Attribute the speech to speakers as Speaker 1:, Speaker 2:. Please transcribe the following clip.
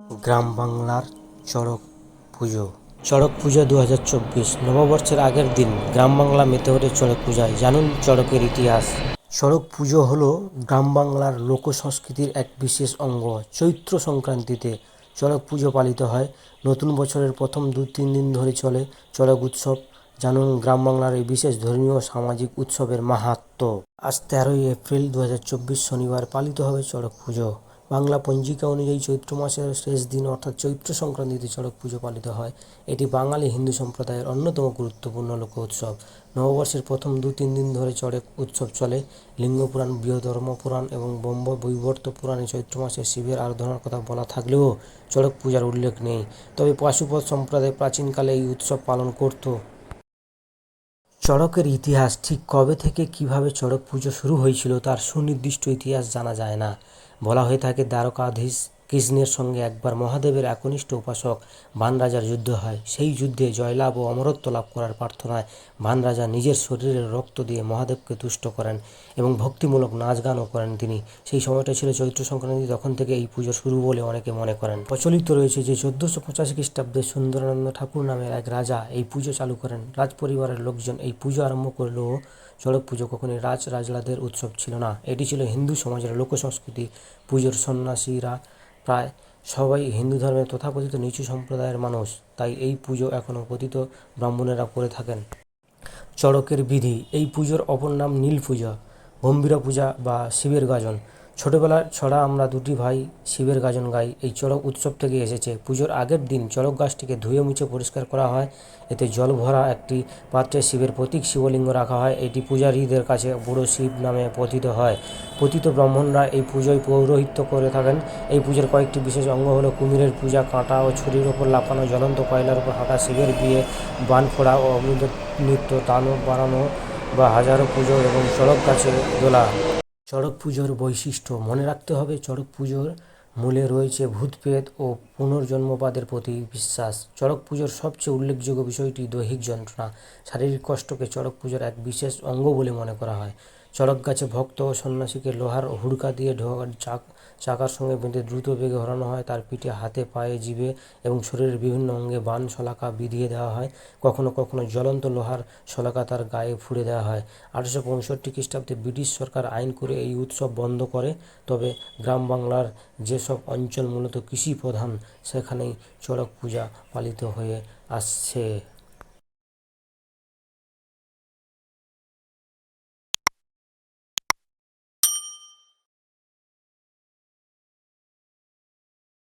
Speaker 1: গ্রাম বাংলার চড়ক পুজো। চড়ক পূজা 2024 নববর্ষের আগের দিন গ্রাম বাংলা মেতে ওঠে চড়ক পূজায়। জানুন চড়কের ইতিহাস। চড়ক পুজো হলো গ্রাম বাংলার লোক সংস্কৃতির এক বিশেষ অঙ্গ। চৈত্র সংক্রান্তিতে চড়ক পুজো পালিত হয়। নতুন বছরের প্রথম 2-3 দিন ধরে চলে চড়ক উৎসব। জানুন গ্রাম বাংলার এই বিশেষ ধর্মীয় ও সামাজিক উৎসবের মাহাত্ম্য। আজ 13ই এপ্রিল 2024 শনিবার পালিত হবে চড়ক পুজো। বাংলা পঞ্জিকা অনুযায়ী চৈত্র মাসের শেষ দিন অর্থাৎ চৈত্র সংক্রান্তিতে চড়ক পুজো পালিত হয়। এটি বাঙালি হিন্দু সম্প্রদায়ের অন্যতম গুরুত্বপূর্ণ লোক উৎসব। নববর্ষের প্রথম 2-3 দিন ধরে চড়ক উৎসব চলে। লিঙ্গপুরাণ, বৃহধর্ম পুরাণ এবং বৈবর্ত পুরাণে চৈত্র মাসে শিবের আরাধনার কথা বলা থাকলেও চড়ক পূজার উল্লেখ নেই। তবে পাশুপত সম্প্রদায় প্রাচীনকালে এই উৎসব পালন করত। চড়কের ইতিহাস। ঠিক কবে থেকে কিভাবে চড়ক পুজো শুরু হয়েছিল তার সুনির্দিষ্ট ইতিহাস জানা যায় না। বলা হয়ে থাকে দ্বারকাধীশ কৃষ্ণের সঙ্গে একবার মহাদেবের একনিষ্ঠ উপাসক বানরাজার যুদ্ধ হয়। সেই যুদ্ধে জয়লাভ ও অমরত্ব লাভ করার প্রার্থনায় বানরাজা নিজের শরীরের রক্ত দিয়ে মহাদেবকে তুষ্ট করেন এবং ভক্তিমূলক নাচ গানও করেন তিনি। সেই সময়টা ছিল চৈত্র সংক্রান্তি। তখন থেকে এই পুজো শুরু বলে অনেকে মনে করেন। প্রচলিত রয়েছে যে 1485 খ্রিস্টাব্দে সুন্দরানন্দ ঠাকুর নামের এক রাজা এই পুজো চালু করেন। রাজপরিবারের লোকজন এই পুজো আরম্ভ করলেও চড়ক পুজো কখনোই রাজরাজলাদের উৎসব ছিল না। এটি ছিল হিন্দু সমাজের লোকসংস্কৃতি। পুজোর সন্ন্যাসীরা প্রায় সবাই হিন্দু ধর্মের তথাকথিত নিচু সম্প্রদায়ের মানুষ, তাই এই পুজো এখনও পতিত ব্রাহ্মণেরা করে থাকেন। চড়কের বিধি। এই পুজোর অপর নাম নীল পূজা, গম্ভীরা পূজা বা শিবের গাজন। ছোটবেলার ছড়া আমরা দুটি ভাই শিবের গাজন গাই এই চড়ক উৎসব থেকে এসেছে। পুজোর আগের দিন চড়ক গাছটিকে ধুয়ে মুছে পরিষ্কার করা হয়। এতে জল ভরা একটি পাত্রে শিবের প্রতীক শিবলিঙ্গ রাখা হয়। এটি পূজারীদের কাছে বুড়ো শিব নামে পতিত হয়। পতিত ব্রাহ্মণরা এই পুজোয় পৌরোহিত্য করে থাকেন। এই পুজোর কয়েকটি বিশেষ অঙ্গ হলো কুমিরের পূজা, কাঁটা ও ছুরির ওপর লাফানো, জ্বলন্ত কয়লার উপর হাঁটা, শিবের বিয়ে, বান ফোড়া ও অগ্নিদেব নৃত্য, দানব বাড়ানো বা হাজারো পুজো এবং চড়ক গাছে দোলা। চড়ক পুজোর বৈশিষ্ট্য। মনে রাখতে হবে চড়ক পুজোর মূলে রয়েছে ভূতপ্রেত ও পুনর্জন্মবাদের প্রতি বিশ্বাস। চড়ক পুজোর সবচেয়ে উল্লেখযোগ্য বিষয়টি দৈহিক যন্ত্রণা। শারীরিক কষ্টকে চড়ক পুজোর এক বিশেষ অঙ্গ বলে মনে করা হয়। চড়ক গাছে ভক্ত ও সন্ন্যাসীকে লোহার হুড়কা দিয়ে চাকার সঙ্গে বেঁধে দ্রুত বেগে ঘোরানো হয়। তার পিঠে, হাতে, পায়ে, জিভে এবং শরীরের বিভিন্ন অঙ্গে বান শলাকা বিঁধিয়ে দেওয়া হয়। কখনো কখনো জ্বলন্ত লোহার শলাকা তার গায়ে ফুঁড়ে দেওয়া হয়। 1865 খ্রিস্টাব্দে ব্রিটিশ সরকার আইন করে এই উৎসব বন্ধ করে। তবে গ্রাম বাংলার যেসব অঞ্চল মূলত কৃষি প্রধান সেখানেই চড়ক পূজা পালিত হয়ে আসছে।